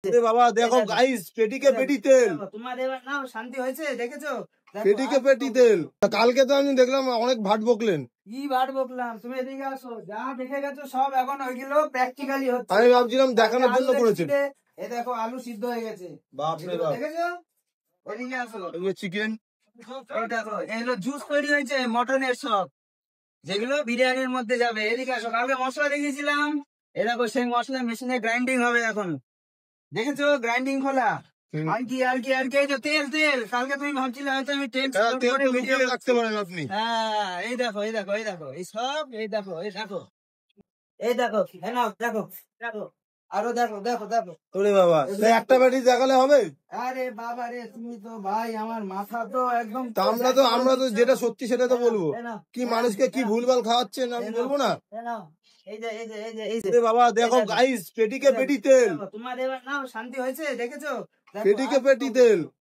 বাবা দেখো গাইস, পেটিকে পেটি তেল, তোমার এবার নাও শান্তি হয়েছে, দেখেছো? পেটিকে পেটি তেল। কালকে তো আমি দেখলাম অনেক ভাট বকলেন। কি ভাট বকলাম? তুমি এদিকে আসো, যা দেখে গেছো সব এখন ওইগুলো প্র্যাকটিক্যালি হচ্ছে। আমি ভাবছিলাম দেখানোর জন্য করেছেন। এই দেখো আলু সিদ্ধ হয়ে গেছে, বাপরে বাপ। দেখেছো? এদিকে আসো, চিকেন, এই দেখো এগুলো জুস তৈরি হয়েছে মটনের সব, যেগুলো বিরিয়ানির মধ্যে যাবে। এদিকে আসো, কালকে মশলা দেখিয়েছিলাম, এ দেখো সেই মশলা মেশিনে গ্রাইন্ডিং হবে এখন, দেখেছো? গ্রাইন্ডিং খোলা। আর কি এই যে তেল তেল, কালকে তুমি ভাবছিলে হয়তো আমি তেল করে ভিডিও রাখতে পারেন আপনি। হ্যাঁ, এই দেখো এই দেখো এই দেখো এই সব, এই দেখো এই দেখো এই দেখো, হ্যাঁ নাও, দেখো দেখো, আরো দেখো দেখো দেখো। ওরে বাবা, একটা ব্যাটারি দেখালে হবে? আরে বাবা রে, তুমি তো ভাই আমার মাথা তো একদম। আমরা তো যেটা সত্যি সেটা তো বলবো। এই নাও, কি মানুষকে কি ভুলভাল খাওয়াচ্ছেন আমি বলবো না? এই নাও, এই যে এই যে এই যে এই যে ওরে বাবা দেখো গাইস, পেটিকে পেটি তেল, তোমার এবার নাও শান্তি হয়েছে, দেখেছো? পেটিকে পেটি তেল।